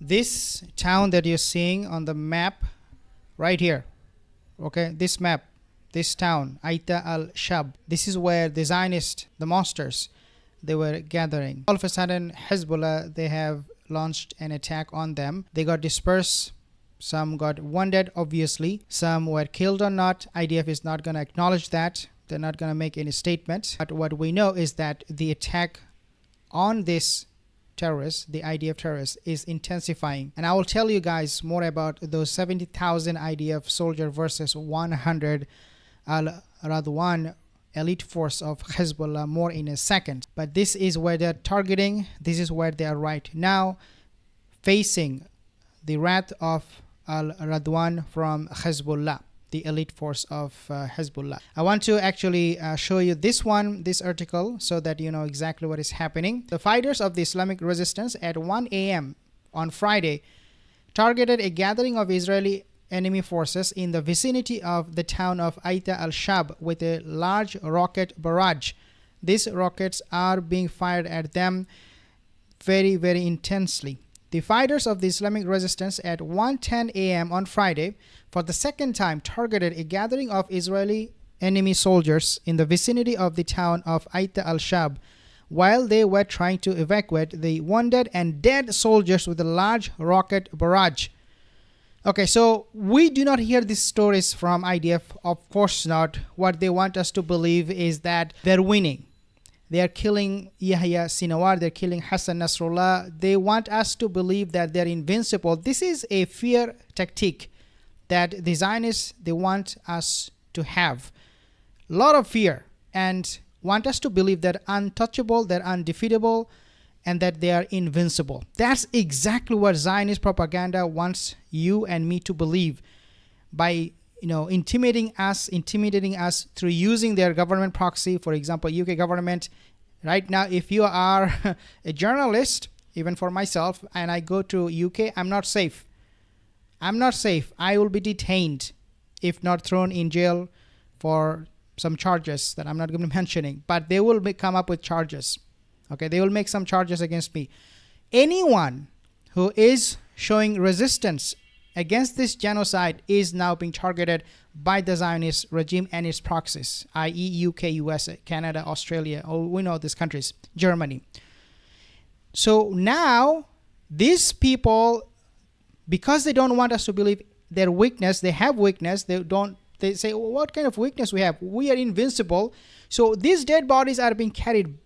This town that you're seeing on the map right here, okay, this map, this town, Aita al-Shab, this is where the Zionists, the monsters, they were gathering. All of a sudden, Hezbollah, they have launched an attack on them. They got dispersed. Some got wounded, obviously. Some were killed or not. IDF is not going to acknowledge that. They're not going to make any statement. But what we know is that the attack on this terrorists, the IDF terrorists, is intensifying. And I will tell you guys more about those 70,000 IDF soldier versus 100 al-Radwan elite force of Hezbollah more in a second. But this is where they're targeting. This is where they are right now, facing the wrath of al-Radwan from Hezbollah, the elite force of Hezbollah. I want to actually show you this article, so that you know exactly what is happening. The fighters of the Islamic resistance at 1 a.m. on Friday targeted a gathering of Israeli enemy forces in the vicinity of the town of Aita al-Shab with a large rocket barrage. These rockets are being fired at them very, very intensely. The fighters of the Islamic resistance at 1:10 a.m. on Friday for the second time targeted a gathering of Israeli enemy soldiers in the vicinity of the town of Aita al-Shab while they were trying to evacuate the wounded and dead soldiers with a large rocket barrage. Okay, so we do not hear these stories from IDF, of course not. What they want us to believe is that they're winning. They are killing Yahya Sinawar, they're killing Hassan Nasrallah. They want us to believe that they're invincible. This is a fear tactic that the Zionists, they want us to have. A lot of fear, and want us to believe they're untouchable, they're undefeatable, and that they are invincible. That's exactly what Zionist propaganda wants you and me to believe by intimidating us through using their government proxy. For example, UK government. Right now, if you are a journalist, even for myself, and I go to UK, I'm not safe. I will be detained, if not thrown in jail for some charges that I'm not going to be mentioning, but they will come up with charges. Okay, they will make some charges against me. Anyone who is showing resistance against this genocide is now being targeted by the Zionist regime and its proxies, i.e. UK, USA, Canada, Australia. Oh, we know these countries, Germany. So now these people, because they don't want us to believe their weakness, they have weakness, they say, well, what kind of weakness we have? We are invincible. So these dead bodies are being carried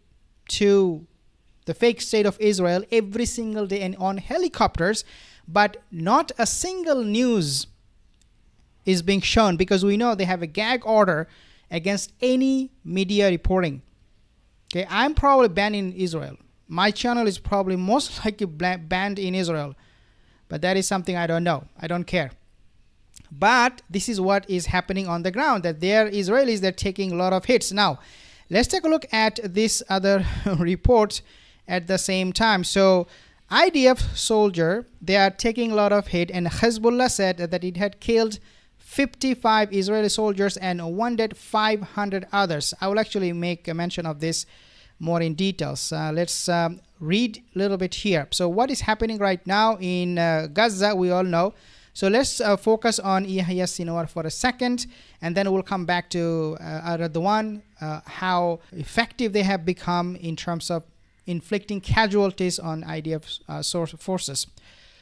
to the fake state of Israel every single day and on helicopters, but not a single news is being shown, because we know they have a gag order against any media reporting. Okay, I'm probably banned in Israel. My channel is probably most likely banned in Israel, but that is something I don't know. I don't care. But this is what is happening on the ground, that there Israelis, they're taking a lot of hits. Now, let's take a look at this other report at the same time. So IDF soldier, they are taking a lot of hit, and Hezbollah said that it had killed 55 Israeli soldiers and wounded 500 others. I will actually make a mention of this more in details. Let's read a little bit here. So what is happening right now in Gaza, we all know. So let's focus on Yahya Sinawar for a second, and then we'll come back to Radwan, how effective they have become in terms of inflicting casualties on IDF forces.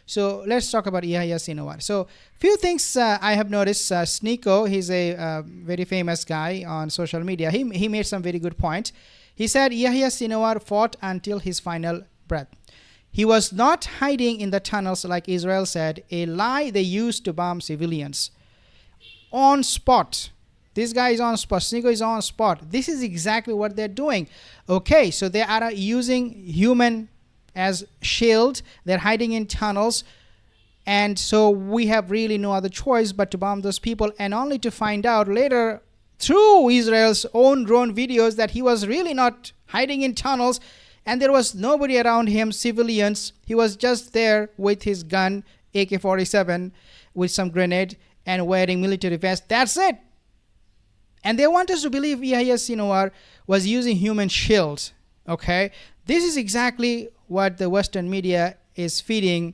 So let's talk about Yahya Sinawar. So few things I have noticed. Sneeko, he's a very famous guy on social media. He made some very good point. He said Yahya Sinawar fought until his final breath. He was not hiding in the tunnels like Israel said, a lie they used to bomb civilians. On spot. This guy is on spot. Sneeko is on spot. This is exactly what they're doing. Okay, so they are using human as shield. They're hiding in tunnels. And so we have really no other choice but to bomb those people, and only to find out later through Israel's own drone videos that he was really not hiding in tunnels, and there was nobody around him, civilians. He was just there with his gun, AK-47, with some grenade, and wearing military vest. That's it. And they want us to believe Yahya Sinawar was using human shields. Okay, this is exactly what the Western media is feeding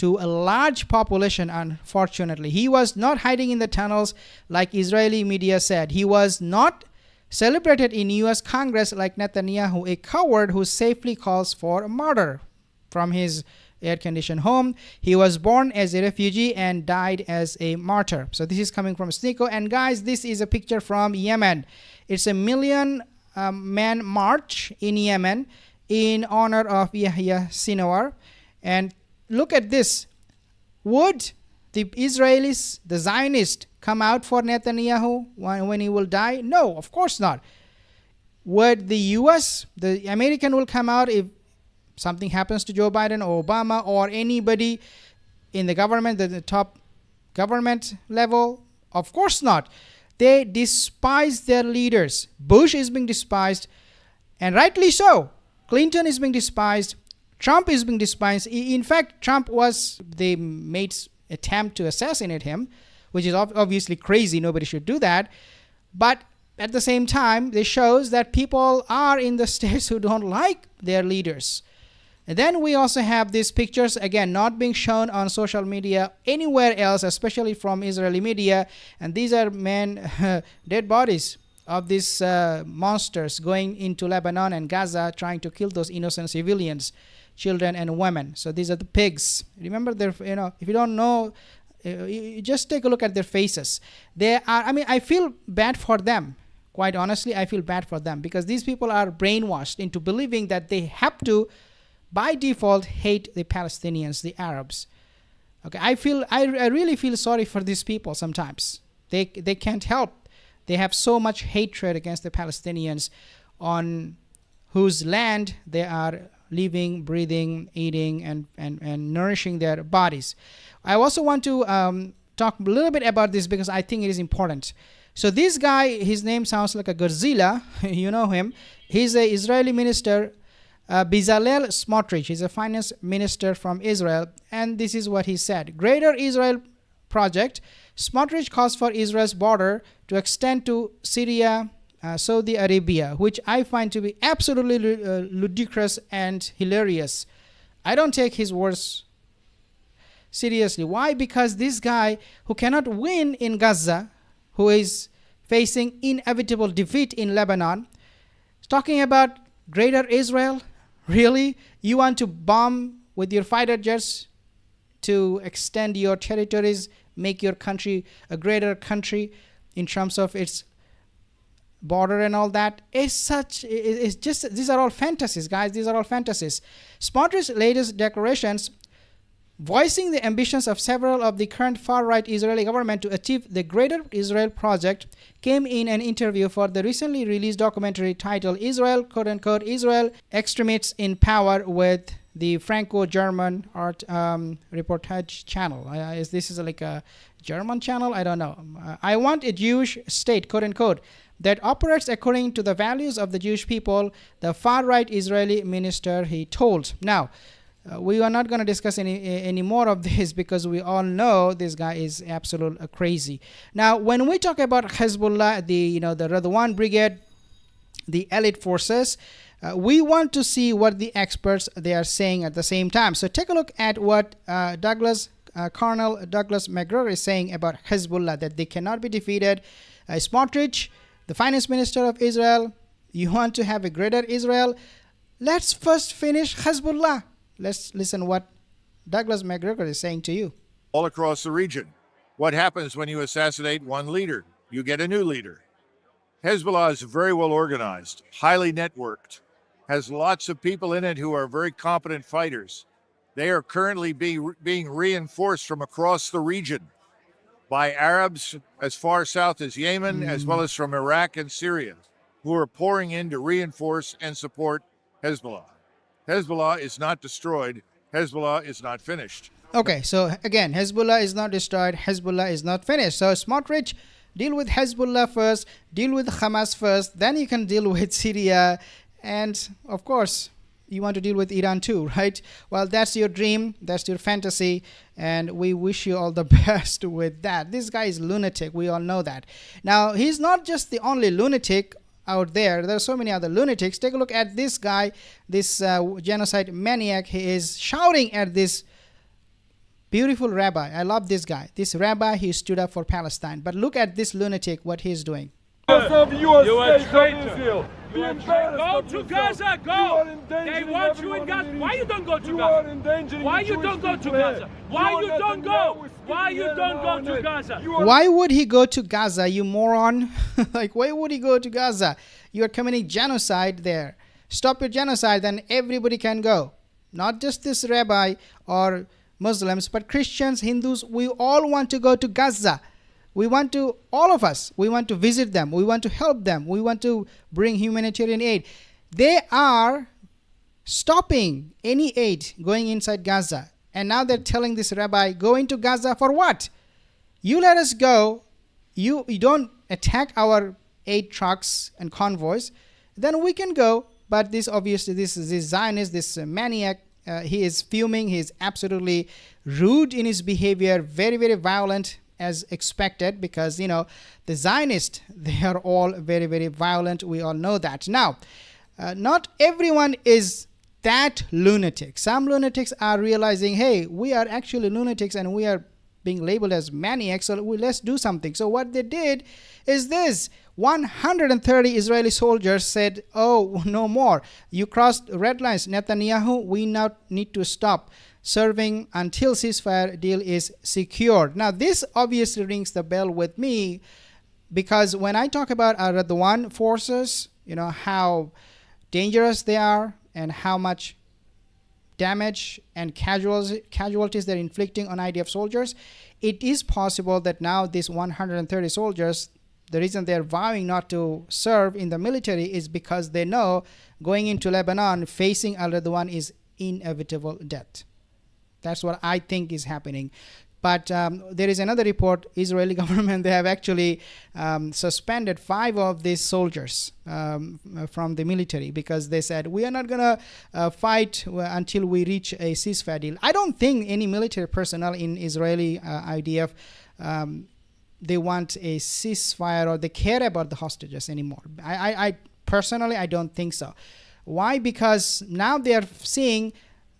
to a large population, unfortunately. He was not hiding in the tunnels like Israeli media said. He was not celebrated in US Congress like Netanyahu, a coward who safely calls for murder from his air-conditioned home. He was born as a refugee and died as a martyr. So this is coming from Sneeko. And guys, this is a picture from Yemen. It's a million man march in Yemen in honor of Yahya Sinwar. And look at this. Would the Israelis, the Zionists, come out for Netanyahu when he will die? No, of course not. Would the US, the American will come out if something happens to Joe Biden or Obama or anybody in the government, the top government level? Of course not. They despise their leaders. Bush is being despised, and rightly so. Clinton is being despised. Trump is being despised. In fact, they made attempt to assassinate him, which is obviously crazy. Nobody should do that. But at the same time, this shows that people are in the states who don't like their leaders. And then we also have these pictures, again, not being shown on social media anywhere else, especially from Israeli media. And these are dead bodies of these monsters going into Lebanon and Gaza, trying to kill those innocent civilians, children and women. So these are the pigs. Remember, if you don't know, you just take a look at their faces. I feel bad for them. Quite honestly, I feel bad for them because these people are brainwashed into believing that they have to, by default, hate the Palestinians, the Arabs. Okay, I really feel sorry for these people sometimes. They can't help. They have so much hatred against the Palestinians on whose land they are living, breathing, eating, and nourishing their bodies. I also want to talk a little bit about this because I think it is important. So this guy, his name sounds like a Godzilla. You know him. He's an Israeli minister, Bezalel Smotrich. He's a finance minister from Israel. And this is what he said. Greater Israel Project. Smotrich calls for Israel's border to extend to Syria, Saudi Arabia, which I find to be absolutely ludicrous and hilarious. I don't take his words seriously. Why? Because this guy who cannot win in Gaza, who is facing inevitable defeat in Lebanon, is talking about greater Israel. Really? You want to bomb with your fighter jets to extend your territories, make your country a greater country in terms of its border and all that? It's just, these are all fantasies, guys. These are all fantasies. Smotrich's latest declarations, voicing the ambitions of several of the current far-right Israeli government to achieve the Greater Israel Project, came in an interview for the recently released documentary titled Israel, quote-unquote, Israel Extremists in Power with the Franco-German reportage channel. This is like a German channel? I don't know. I want a Jewish state, quote-unquote, that operates according to the values of the Jewish people, the far-right Israeli minister, he told. Now, we are not going to discuss any more of this because we all know this guy is absolutely crazy. Now, when we talk about Hezbollah, the Radwan brigade, the elite forces, we want to see what the experts they are saying at the same time. So take a look at what Colonel Douglas Macgregor is saying about Hezbollah, that they cannot be defeated. Smotrich, the finance minister of Israel, you want to have a greater Israel? Let's first finish Hezbollah. Let's listen what Douglas Macgregor is saying to you. All across the region, what happens when you assassinate one leader? You get a new leader. Hezbollah is very well organized, highly networked, has lots of people in it who are very competent fighters. They are currently being reinforced from across the region by Arabs as far south as Yemen, as well as from Iraq and Syria, who are pouring in to reinforce and support Hezbollah. Hezbollah is not destroyed. Hezbollah is not finished. Okay, so again, Hezbollah is not destroyed. Hezbollah is not finished. So Smotrich, deal with Hezbollah first, deal with Hamas first, then you can deal with Syria, and of course, you want to deal with Iran too, right? Well, that's your dream, that's your fantasy, and we wish you all the best with that. This guy is lunatic, we all know that. Now, he's not just the only lunatic out there. There are so many other lunatics. Take a look at this guy, this genocide maniac. He is shouting at this Beautiful rabbi. I love this guy. This rabbi, he stood up for Palestine. But look at this lunatic, what he's doing. You are a traitor. Go to Gaza, go. They want you in Gaza. Why you don't go to Gaza? Why you don't go to Gaza? Why you don't go? Why you don't go to Gaza? Why would he go to Gaza, you moron? Like, why would he go to Gaza? You are committing genocide there. Stop your genocide, then everybody can go. Not just this rabbi or Muslims, but Christians, Hindus, we all want to go to Gaza. We want to, all of us, we want to visit them. We want to help them. We want to bring humanitarian aid. They are stopping any aid going inside Gaza. And now they're telling this rabbi, go into Gaza for what? You let us go. You don't attack our aid trucks and convoys. Then we can go. But this obviously, this Zionist, this maniac, he is fuming. He is absolutely rude in his behavior, very, very violent as expected, because, you know, the Zionists, they are all very, very violent. We all know that. Now, not everyone is that lunatic. Some lunatics are realizing, hey, we are actually lunatics and we are being labeled as maniacs, so let's do something. So what they did is this. 130 Israeli soldiers said, oh, no more. You crossed red lines. Netanyahu, we now need to stop serving until ceasefire deal is secured. Now, this obviously rings the bell with me, because when I talk about our Radwan forces, you know, how dangerous they are and how much damage and casualties they're inflicting on IDF soldiers, it is possible that now these 130 soldiers, the reason they're vowing not to serve in the military is because they know going into Lebanon, facing al-Radwan is inevitable death. That's what I think is happening. But there is another report, Israeli government, they have actually suspended 5 of these soldiers from the military, because they said, we are not going to fight until we reach a ceasefire deal. I don't think any military personnel in Israeli IDF, they want a ceasefire or they care about the hostages anymore. I personally, I don't think so. Why? Because now they are seeing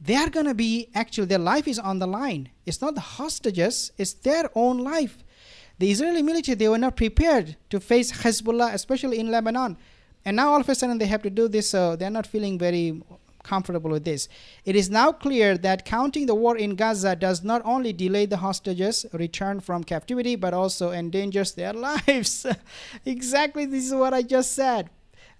they are going to be, actually, their life is on the line. It's not the hostages, it's their own life. The Israeli military, they were not prepared to face Hezbollah, especially in Lebanon. And now all of a sudden they have to do this, so they're not feeling very comfortable with this. It is now clear that counting the war in Gaza does not only delay the hostages' return from captivity, but also endangers their lives. Exactly, this is what I just said.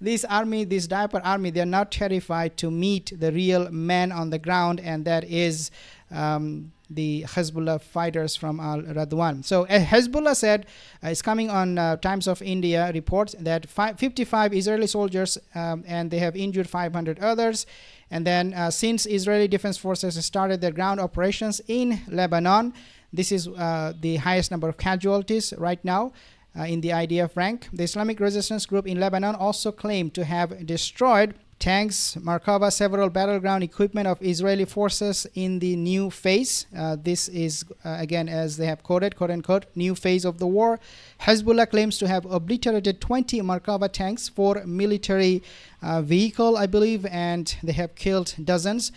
This army, this diaper army, they're now terrified to meet the real man on the ground, and that is the Hezbollah fighters from al-Radwan. So Hezbollah said, it's coming on Times of India reports that 55 Israeli soldiers and they have injured 500 others. And then since Israeli Defense Forces started their ground operations in Lebanon, this is the highest number of casualties right now. In the IDF rank. The Islamic Resistance Group in Lebanon also claimed to have destroyed tanks, Merkava, several battleground equipment of Israeli forces in the new phase. This is, again, as they have quoted, quote unquote, new phase of the war. Hezbollah claims to have obliterated 20 Merkava tanks, 4 military vehicle, I believe, and they have killed dozens.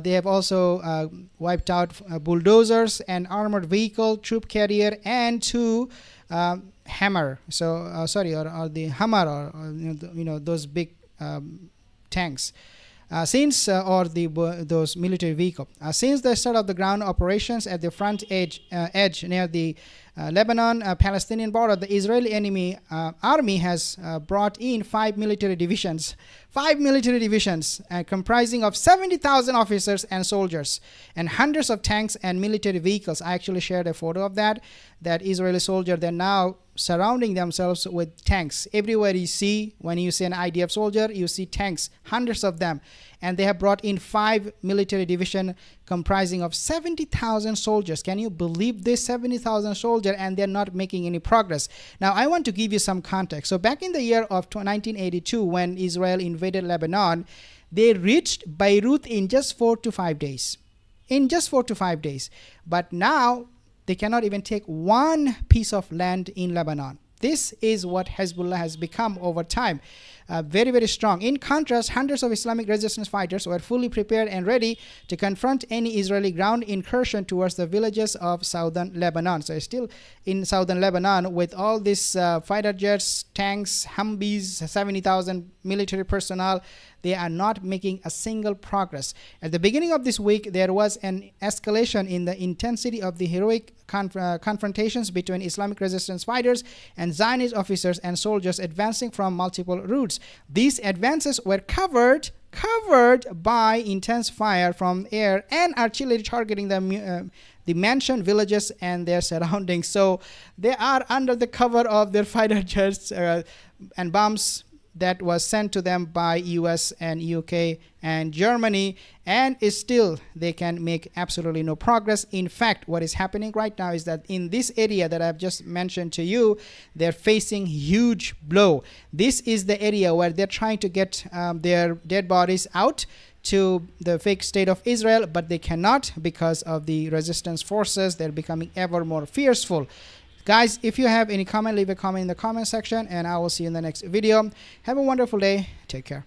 They have also wiped out bulldozers, an armored vehicle, troop carrier, and 2 Hammer, so sorry, or the Hammer, or you know those big tanks. Those military vehicles. Since the start of the ground operations at the front edge near the Lebanon-Palestinian border, the Israeli army has brought in 5 military divisions. 5 military divisions comprising of 70,000 officers and soldiers and hundreds of tanks and military vehicles. I actually shared a photo of that Israeli soldier. They're now surrounding themselves with tanks. Everywhere you see, when you see an IDF soldier, you see tanks, hundreds of them. And they have brought in 5 military division comprising of 70,000 soldiers. Can you believe this? 70,000 soldiers, and they're not making any progress. Now, I want to give you some context. So back in the year of 1982, when Israel invaded Lebanon, they reached Beirut in just 4 to 5 days. In just 4 to 5 days. But now, they cannot even take one piece of land in Lebanon. This is what Hezbollah has become over time. very, very strong. In contrast, hundreds of Islamic resistance fighters were fully prepared and ready to confront any Israeli ground incursion towards the villages of southern Lebanon. So still in southern Lebanon with all these fighter jets, tanks, Humvees, 70,000 military personnel, they are not making a single progress. At the beginning of this week, there was an escalation in the intensity of the heroic confrontations between Islamic resistance fighters and Zionist officers and soldiers advancing from multiple routes. These advances were covered by intense fire from air and artillery targeting the mentioned villages and their surroundings. So they are under the cover of their fighter jets and bombs that was sent to them by US and UK and Germany, and still they can make absolutely no progress. In fact, what is happening right now is that in this area that I've just mentioned to you, they're facing huge blow. This is the area where they're trying to get their dead bodies out to the fake state of Israel, but they cannot because of the resistance forces. They're becoming ever more fearful. Guys, if you have any comment, leave a comment in the comment section, and I will see you in the next video. Have a wonderful day. Take care.